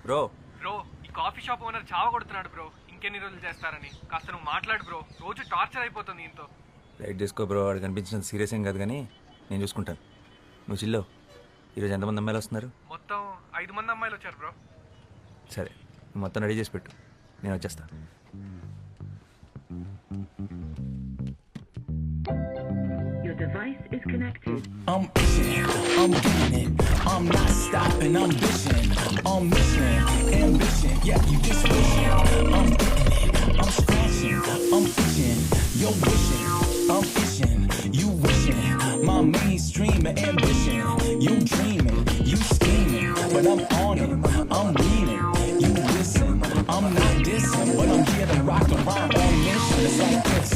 Bro bro ఈ coffee shop owner చావ కొడుతున్నాడు bro. ఇంకెన్ని రోజులు చేస్తారని కాస్త నువ్వు మాట్లాడు బ్రో. రోజు టార్చర్ అయిపోతుంది ఇంతో. లైట్ చేసుకో బ్రో. వాడు కనిపించినంత సీరియస్ ఏం కాదు కానీ నేను చూసుకుంటాను. నువ్వు చిల్లో. ఈరోజు ఎంతమంది అమ్మాయిలు వస్తున్నారు? మొత్తం 5 మంది అమ్మాయిలు వచ్చారు బ్రో. సరే నువ్వు మొత్తం రెడీ చేసి పెట్టు, నేను వచ్చేస్తా. Your device is connected. I'm itching, I'm getting it, I'm not stopping, I'm bitching, I'm missing, ambition, yeah, you just wishing, I'm getting it, I'm scratching, I'm itching, you're wishing, I'm itching, you wishing, my mainstream ambition, you dreaming, you scheming, but I'm on it, I'm leaning, you listen, I'm not dissing, but I'm here to rock around on mission, it's like this,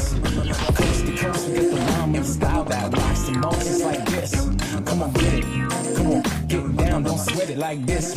coast to coast, we get the rhyme and style that rocks the most, it's like this, come on get it, come on, get down, don't sweat it like this,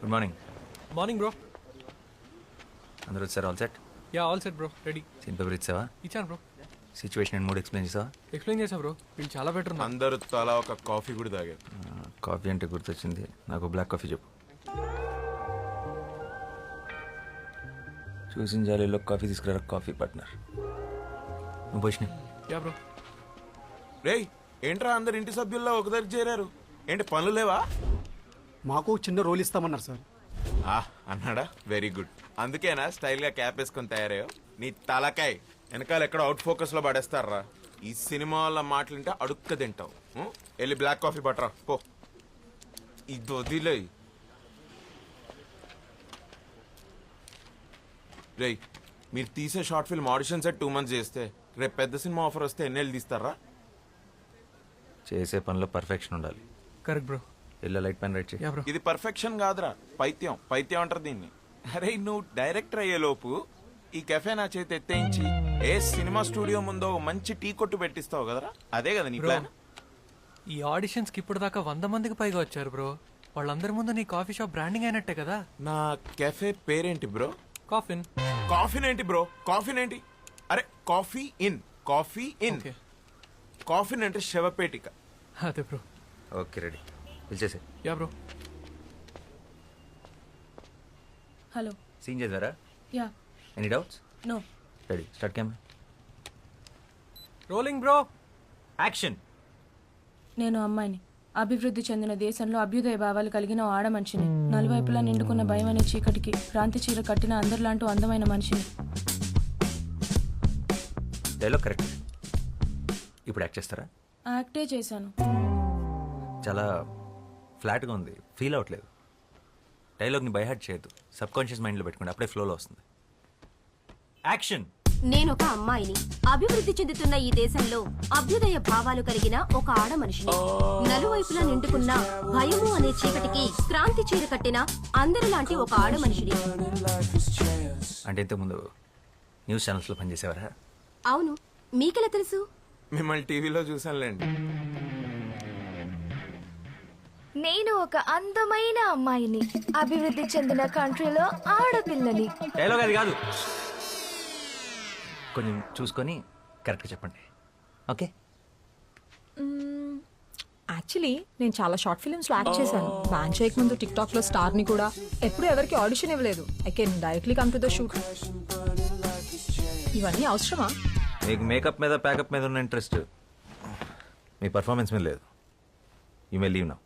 good morning. Morning bro. అందరూ వచ్చారు? All set? Ya all set bro, ready. Scene paper ఇచ్చావా? ఇచ్చాను bro. Situation and mood explain చేసావా? Explain చేసా bro. వీళ్ళు చాలా better ఉన్నారు. అందరూ తలా ఒక కాఫీ కూడా తాగారు. కాఫీ అంటే గుర్తొచ్చింది, నాకు బ్లాక్ కాఫీ చెప్పు. చూసిన జాలీలో కాఫీ తీసుకురా. కాఫీ పార్ట్నర్ నువ్వు పోషిన. Yeah bro. రేయ్ ఏంట్రా అందరు ఇంటి సభ్యుల్లో ఒక దగ్గర చేరారు? ఏంటి పనులు లేవా? మాకు చిన్న రోల్ ఇస్తామన్నారు సార్. అన్నాడా? Very good. అందుకేనా స్టైల్గా క్యాప్ వేసుకొని తయారయ్యో? నీ తలకాయ్ వెనకాల ఎక్కడ అవుట్ ఫోకస్లో పడేస్తారా? ఈ సినిమా వాళ్ళ మాటలుంటే అడుక్క తింటావు. వెళ్ళి బ్లాక్ కాఫీ పట్టరా పో. ఇది వదిలే. రేయ్ మీరు తీసే short film audition set 2 months చేస్తే రేపు పెద్ద సినిమా ఆఫర్ వస్తే ఎన్నేళ్ళు తీస్తారా? చేసే పనిలో పర్ఫెక్షన్ ఉండాలి. Correct bro. ఇలా లైట్ పెన్ రైట్ చేయి. Yeah bro. ఇది పర్ఫెక్షన్ కాదురా, పైత్యం. పైత్యం అంటారు దీన్ని. అరే నువ్వు డైరెక్టర్ అయ్యే లోపు ఈ కెఫే నా చేతి ఎత్తేయించి ఏ సినిమా స్టూడియో ముందో మంచి టీ కొట్టు పెట్టిస్తావు కదరా, అదే కదా నీ ప్లాన్? ఈ ఆడిషన్స్కి ఇప్పుడు దాకా 100 మందికి పైగా వచ్చారు బ్రో. వాళ్ళందరి ముందు నీ కాఫీ షాప్ బ్రాండింగ్ అయినట్టే కదా. నా కెఫే పేరేంటి బ్రో? కాఫిన్. కాఫీన్ ఏంటి బ్రో? కాఫీన్ ఏంటి? అరే coffee in, coffee in. Okay. Coffin అంటే శవపేటిక. అదే బ్రో. ఓకే రెడీ, పిలిచేసే. Yeah bro. హలో. సీన్ చేద్దారా? Yeah. Any doubts? No. Ready, start camera. Rolling bro. Action. నేను అమ్మాయిని. అభివృద్ధి చెందిన దేశంలో అభ్యుదయ భావాలు కలిగిన ఓ ఆడ మనిషిని. నలువైపులా నిండుకున్న భయం అనే చీకటికి క్రాంతి చీర కట్టిన అందరిలాంటి అందమైన మనిషిని. Dialogue correct. ఇప్పుడు యాక్ట్ చేస్తారా? యాక్టే చేశాను. చాలా ఫ్లాట్గా ఉంది, ఫీల్ అవ్వట్లేదు. డైలాగ్ని బైహార్ట్ చేయొద్దు, సబ్ కాన్షియస్ మైండ్లో పెట్టుకోండి, అప్పుడే ఫ్లోలో వస్తుంది. యాక్షన్. నేనొక అమ్మాయిని. అభివృద్ధి చెందుతున్న ఈ దేశంలో అభ్యుదయ భావాలు కలిగిన ఒక ఆడ మనిషిని. నలువైపులా నిండుకున్న భయము అనే చీకటికి క్రాంతి చీర కట్టిన అందరిలాంటి ఒక ఆడ మనిషిని. అంటే ఇంతకుముందు న్యూస్ ఛానల్స్లో పనిచేసేవారా? అవును, మీకెలా తెలుసు? మిమ్మల్ని టీవీలో చూసానులేండి. నేను ఒక అందమైన అమ్మాయిని. అభివృద్ధి చెందిన కంట్రీలో ఆడపిల్లని. డైలాగ్ అది కాదు, కొంచెం చూసుకొని కరెక్ట్గా చెప్పండి. ఓకే. యాక్చువల్లీ నేను చాలా షార్ట్ ఫిల్మ్స్లో యాక్ట్ చేశాను. బ్యాన్ చేయక ముందు టిక్ టాక్లో స్టార్ని కూడా. ఎప్పుడు ఎవరికి ఆడిషన్ ఇవ్వలేదు. I can directly come to the shoot. ఇవన్నీ అవసరమా? మీకు మేకప్ మీద ప్యాకప్ మీద ఉన్న ఇంట్రెస్ట్ మీ పర్ఫార్మెన్స్ మీద లేదు. You may leave now.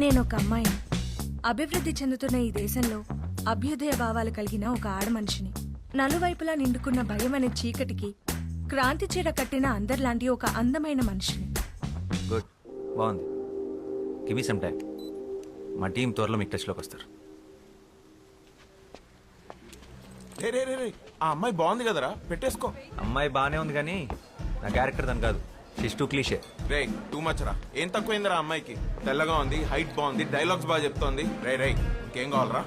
నేను ఒక అమ్మాయిని. అభివృద్ధి చెందుతున్న ఈ దేశంలో అభ్యుదయ భావాలు కలిగిన ఒక ఆడ మనిషిని. నలువైపులా నిండుకున్న భయం అనే చీకటికి క్రాంతి చీర కట్టిన అందరిలాంటి ఒక అందమైన మనిషిని. గుడ్, బాగుంది. Give me some time. మా టీం త్వరలో మీకు టచ్లోకి వస్తారు. రే రే రే రే, ఆ అమ్మాయి బాగుంది కదరా, పెట్టేసుకో. అమ్మాయి బాగానే ఉంది కానీ నా క్యారెక్టర్ దాని కాదు. షిష్ టూ క్లీషే. రే టూ మచ్ రా. ఏం తక్కువైందిరా అమ్మాయికి? తెల్లగా ఉంది, హైట్ బాగుంది, డైలాగ్స్ బాగా చెప్తోంది. రే రే, ఇంకేం కావాలరా?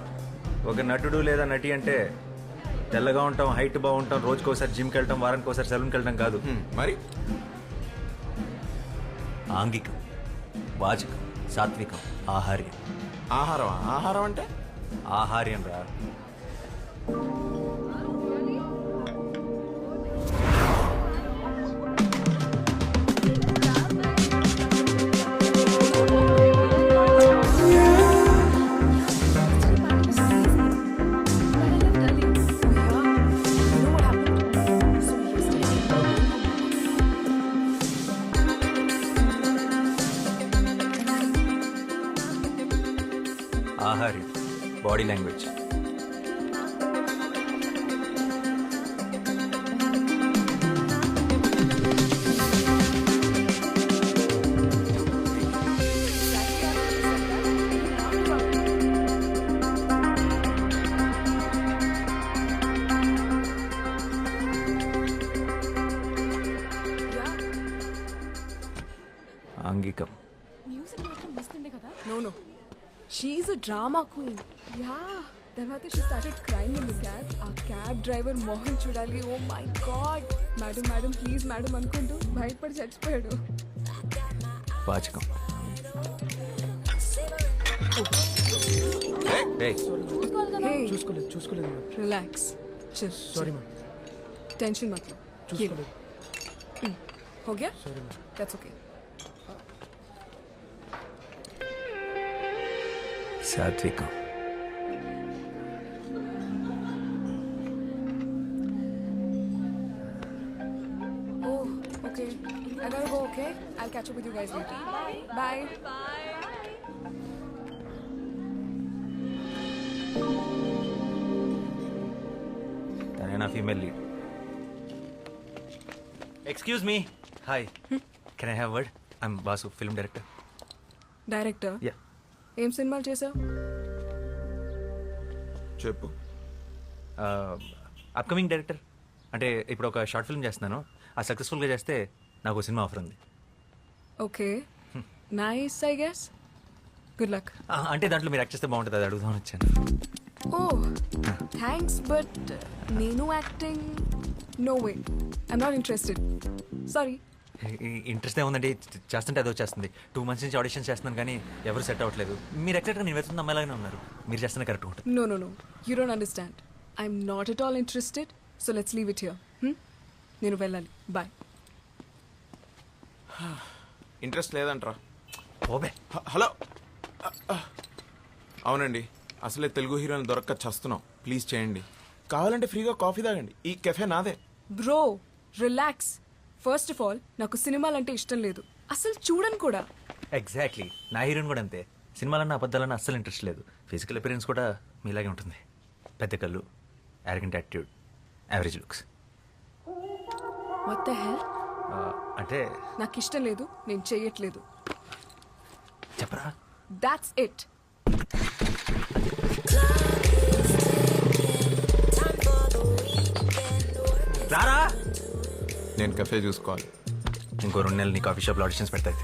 ఒక నటుడు లేదా నటి అంటే తెల్లగా ఉంటాం, హైట్ బాగుంటాం, రోజుకోసారి జిమ్కి వెళ్ళటం, వారానికి ఒకసారి సెలూన్కి వెళ్ళటం కాదు. మరి ఆంగికం, వాచకం, సాత్వికం, ఆహార్యం. ఆహారం? ఆహారం అంటే ఆహార్యం రా. ఆహార్యం, బాడీ లాంగ్వేజ్. ఆంగికం. No, no. She's a drama queen. Yeah. తర్వాత she started crying in the cab. ఆ క్యాబ్ డ్రైవర్ మోహన్ చూడాలి. Oh my God. Madam madam please madam అనుకుంటూ భయపడి చచ్చిపోయాడు. వాచకం. చూసుకోలేదు రిలాక్స్. Sorry ma'am. टेंशन मत लो. చూసుకోలేదు. हो गया? That's okay. సాత్వికం. Oh, okay. I gotta go, okay? I'll catch up with you guys later. Bye. తనే నా female lead. Excuse me. Hi, can I have word? I'm boss, film director. Director yeah. ఏం సినిమాలు చేసావు? చెప్పు. Upcoming director. అంటే ఇప్పుడు ఒక short film చేస్తున్నాను. ఆ సక్సెస్ఫుల్గా చేస్తే నాకు ఒక సినిమా ఆఫర్ ఉంది. Okay, nice I guess. Good luck. అంటే దాంట్లో మీరు యాక్ట్ చేస్తే బాగుంటుంది, అది అడుగుదామని వచ్చాను. ఓ థ్యాంక్స్, బట్ నేను acting no way. I'm not interested. Sorry. Interest ఏముందండి, చేస్తుంటే అదో చేస్తుంది. 2 months నుంచి ఆడిషన్స్ చేస్తున్నాను కానీ ఎవరు సెట్ అవ్వట్లేదు. మీరు ఎక్సెక్ట్గా నేను వెళ్తున్న అమ్మాయిలాగానే ఉన్నారు. మీరు చేస్తున్న కరెక్ట్ ఉంటుంది. No, no, no. You don't understand. I'm not at all interested. So let's leave it here. నేను వెళ్ళాలి. Bye. ఇంట్రెస్ట్ లేదంట్రా. ఓబే. హలో. అవునండి, అసలే తెలుగు హీరోని దొరక్క చస్తున్నాం. ప్లీజ్ చేయండి. కావాలంటే ఫ్రీగా కాఫీ తాగండి. ఈ కెఫే నాదే. Bro, relax. First of all, నాకు సినిమాలంటే ఇష్టం లేదు. అసలు చూడను కూడా. ఎగ్జాక్ట్లీ, నా హీరోయిన్ కూడా అంతే. సినిమాలన్నా అబద్ధాలన్నా అస్సలు ఇంట్రెస్ట్ లేదు. ఫిజికల్ అపిరెన్స్ కూడా మీలాగే ఉంటుంది. పెద్ద కళ్ళు, arrogant attitude, average looks. What the hell? అంటే నాకు ఇష్టం లేదు, నేను చెయ్యట్లేదు. చెప్పరా. That's it. రారా. నేను కెఫే చూసుకోవాలి. ఇంకో 2 నెలలు నీ కాఫీ షాప్లో ఆడిషన్స్ పెడతాయి.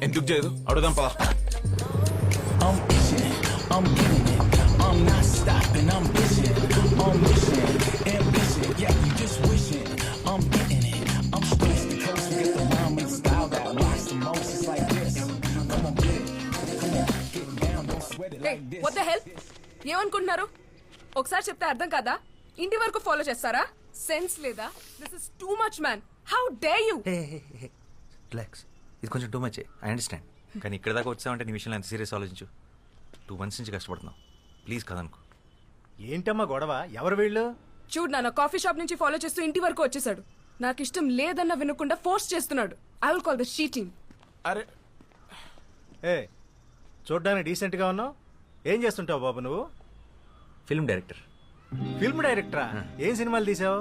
ఎందుకు చేయదు? అడుగుదాం పదా. I'm itching, I'm getting it, I'm not stopping, I'm bitching, I'm wishing, ambition, yeah, you just wishing, I'm getting it, I'm stressed to coast, we get the rhyme and style that rocks the most, it's like this, come on get it, come on, get down, don't sweat it Hey, like this. what the hell? ఏమనుకుంటున్నారు? ఒకసారి చెప్తే అర్థం కాదా? ఇంటి వరకు follow చేస్తారా? Sense లేదా? This is too much man. How dare you? Relax, ఇది కొంచెం టూ మచ్. I understand. కానీ ఇక్కడ దాకా వచ్చామంటే నీ విషయంలో ఎంత సీరియస్ ఆలోచించు. 2 months నుంచి కష్టపడుతున్నావు. ప్లీజ్ కదనుకో. ఏంటమ్మా గొడవ? ఎవరు వీళ్ళు? చూడు నాన్న, కాఫీ షాప్ నుంచి ఫాలో చేస్తూ ఇంటి వరకు వచ్చేసాడు. నాకు ఇష్టం లేదన్న వినకుండా ఫోర్స్ చేస్తున్నాడు. I will call the sheeting. అరే ఏ చూడ్డానికి డీసెంట్గా ఉన్నావు. ఏం చేస్తుంటావు బాబు నువ్వు? Film director. ఫిల్మ్ డైరెక్టరా? ఏం సినిమాలు తీసావు?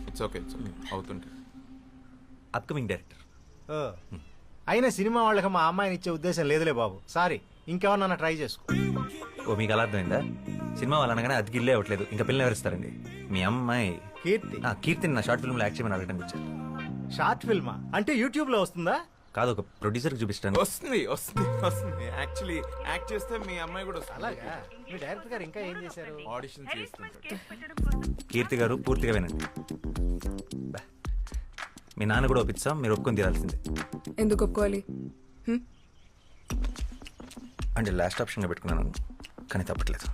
ఇట్స్ ఓకే అవుతుంటే. Upcoming director. అయినా సినిమా వాళ్ళకి మా అమ్మాయిని ఇచ్చే ఉద్దేశం లేదులే బాబు. సారీ, ఇంకెవరన్నా ట్రై చేసుకో. ఓ మీకు అలా అర్థమైందా? సినిమా వాళ్ళు అనగానే అది గిల్లే అవ్వట్లేదు, ఇంకా పిల్లలు ఎవరిస్తారండి? మీ అమ్మాయి కీర్తి కీర్తిని నా షార్ట్ ఫిల్మ్లో యాక్ట్ చేయమని అడగడానికి వచ్చారు. షార్ట్ ఫిల్మా అంటే యూట్యూబ్ లో వస్తుందా? కాదు, ఒక ప్రొడ్యూసర్కి చూపిస్తాను. వస్తుంది వస్తుంది వస్తుంది. యాక్చువల్లీ యాక్ట్ చేస్తే మీ అమ్మాయి కూడా వస్తుంది. అలాగా? మీ డైరెక్టర్ గారు ఇంకా ఏం చేశారు? ఆడిషన్ చేస్తుంటాడు. కీర్తి గారు పూర్తిగా వినండి. బా. మీ నాన్న కూడా ఒప్పిస్తాం, మీరు ఒప్పుకొని తీరాల్సిందే. ఎందుకు ఒప్పుకోవాలి? అంటే లాస్ట్ ఆప్షన్గా పెట్టుకున్నాను, కానీ తప్పట్లేదు.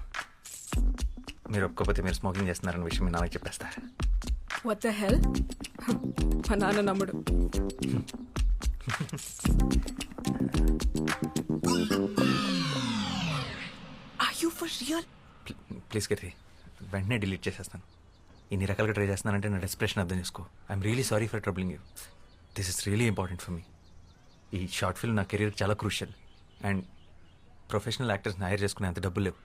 మీరు ఒప్పుకోకపోతే మీరు స్మోకింగ్ చేస్తున్నారన్న విషయం మీ నాన్నకి చెప్పేస్తారు. What the hell? మా నాన్న నమ్ముడు. Are you for real? Please Keerthi, వెంటనే డిలీట్ చేసేస్తాను. ఇన్ని రకాలుగా ట్రై చేస్తున్నానంటే నా డెస్ప్రెషన్ అర్థం చేసుకో. I'm really sorry for troubling you. This is really important for me. ఈ షార్ట్ ఫిల్మ్ నా కెరీర్ చాలా క్రూషియల్, అండ్ ప్రొఫెషనల్ యాక్టర్స్ని హైర్ చేసుకునే అంత డబ్బులు లేవు.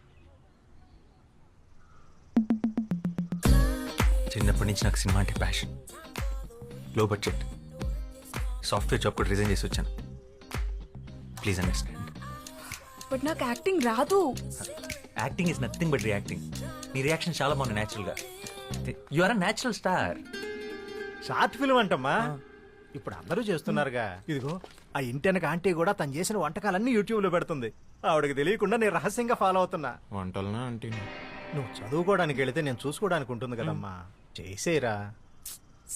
చిన్నప్పటి నుంచి నాకు సినిమా అంటే passion. Low budget software job కూడా రిజైన్ చేసి వచ్చాను. Please understand. బట్ నాకు యాక్టింగ్ రాదు. Acting is nothing but reacting. నీ రియాక్షన్ చాలా బాగుంది న్యాచురల్గా. You are a natural star. Short film అంటమ్మా, ఇప్పుడు అందరూ చేస్తున్నారుగా. ఇదిగో ఆ ఇంటెనక ఆంటీ కూడా తను చేసిన వంటకాలన్నీ యూట్యూబ్ లో పెడుతుంది. ఆవిడకి తెలియకుండా నేను రహస్యంగా ఫాలో అవుతున్నా. వంటలనా అంటే నువ్వు చదువుకోవడానికి వెళితే నేను చూసుకోవడానికి ఉంటుంది కదమ్మా. చేసేరా.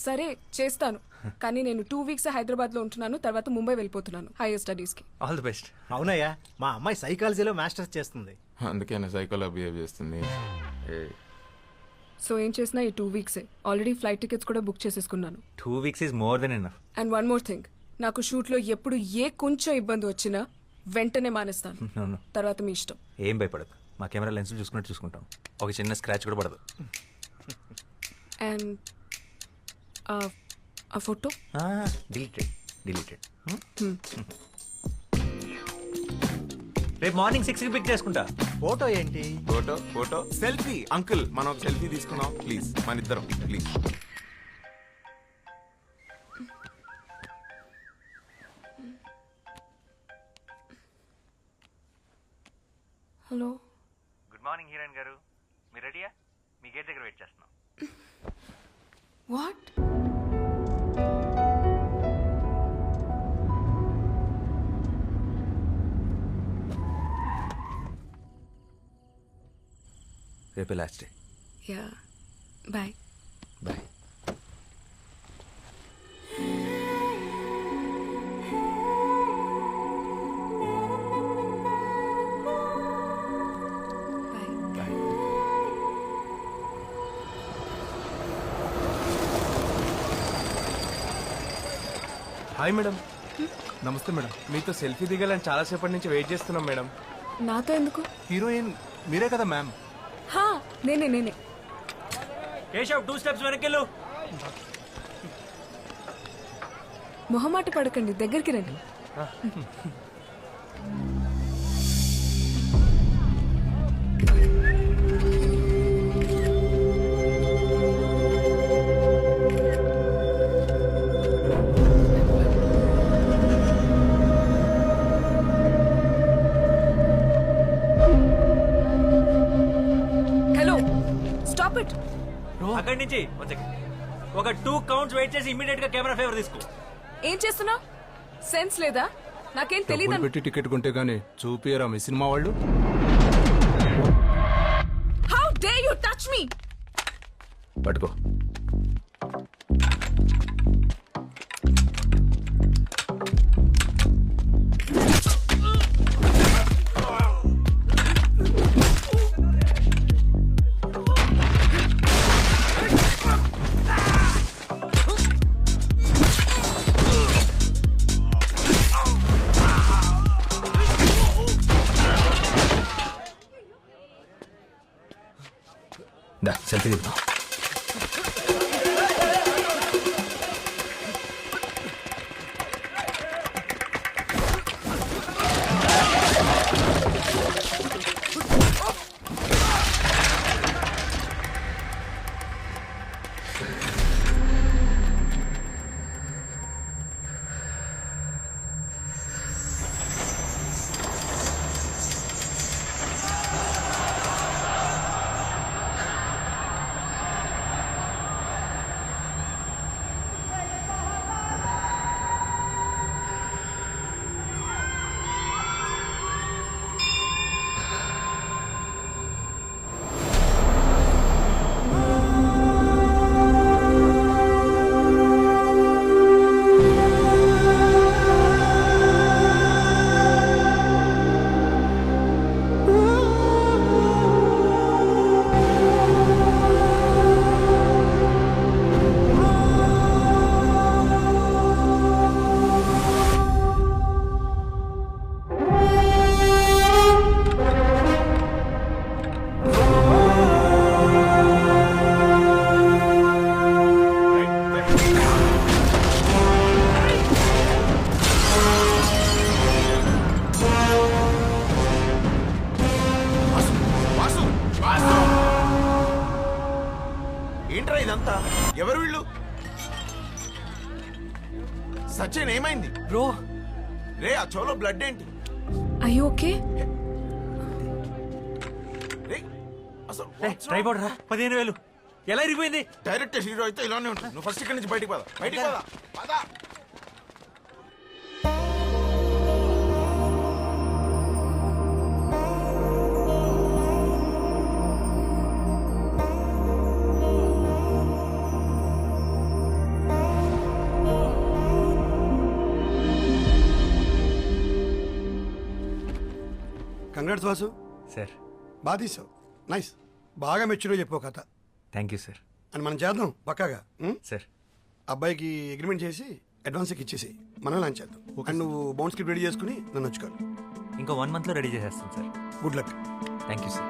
సరే చేస్తాను, కానీ నేను 2 weeks హైదరాబాద్ లో ఉంటున్నాను. తర్వాత ముంబై వెళ్ళిపోతున్నాను హైయర్ స్టడీస్ కి. All the best. అవునయ్యా, మా అమ్మాయి సైకాలజీలో మాస్టర్స్ చేస్తుంది. అందుకే నా సైకోలో బిహేవ్ చేస్తుంది. సో ఏం చేసినా ఈ 2 weeks ఆల్రెడీ ఫ్లైట్ టికెట్స్ కూడా బుక్ చేసేసుకున్నాను. 2 weeks is more than enough. And one more thing, నాకు షూట్ లో ఎప్పుడు కొంచెం ఇబ్బంది వచ్చినా వెంటనే మానేస్తాను. No, no. తర్వాత మీ ఇష్టం. ఏం భయపడదు, మా కెమెరా లెన్స్ చూసుకున్నట్టు చూసుకుంటాం. ఒక చిన్న స్క్రాచ్ కూడా పడదు. అండ్ ఆ ఫోటో డిలీటెడ్. రేపు మార్నింగ్ 6కి పిక్ చేసుకుంటా. ఫోటో ఏంటి? Photo selfie. అంకుల్ మనం ఒక సెల్ఫీ తీసుకున్నాం ప్లీజ్, మన ఇద్దరం please. Hello. Good morning heroine గారు, మీరు రెడీయా? మీ గేట్ దగ్గర వెయిట్ చేస్తున్నాం. వాట్? రేపే last day. Ya, bye. Bye. Hi madam. నమస్తే మేడం. మీతో సెల్ఫీ దిగాలని చాలాసేపటి నుంచి వెయిట్ చేస్తున్నాం మేడం. నాతో ఎందుకు? హీరోయిన్ మీరే కదా మ్యామ్. హా, నేనే. కేశవ్ 2 steps వెనకెళ్ళు. మొహమాట పడకండి, దగ్గరికి రండి. Hello, stop it. అక్కడి నుంచి ఒక 2 counts వెయిట్ చేసి ఇమీడియట్ గా కెమెరా ఫేవర్ తీసుకో. ఏం చేస్తున్నా? సెన్స్ లేదా? నాకేం తెలీదు. పెట్టి టికెట్ కొంటే గానీ చూపియరా మీ సినిమా వాళ్ళు? How day you touch me? పట్టుకో. దా సెల్ఫీ దిగుతాం. సచిన్ ఏమైంది బ్రో రే ఆ చెవులో బ్లడ్ ఏంటి అయ్యో ఓకే రే అసలు ట్రైపోర్డ్ రా 15,000 ఎలా ఇరిగిపోయింది? డైరెక్ట్ హీరో అయితే ఇలానే ఉంటుంది నువ్వు ఫస్ట్ ఇక్కడి నుంచి బయటికి పద బయటికి పద పద కంగ్రాట్స్ వాసు సార్ బాగా తీసావు నైస్ బాగా మెచ్యూర్గా చెప్పావు కథ థ్యాంక్ యూ సార్. అని మనం చేద్దాం పక్కాగా ఉం? సార్ అబ్బాయికి అగ్రిమెంట్ చేసి అడ్వాన్స్ ఇచ్చేసి మనం లాంచ్ చేద్దాం అండ్ నువ్వు బౌన్స్ స్క్రిప్ట్ రెడీ చేసుకుని నన్ను వచ్చుకోవాలి ఇంకో 1 monthలో రెడీ చేసేస్తాను sir. Good luck thank you sir.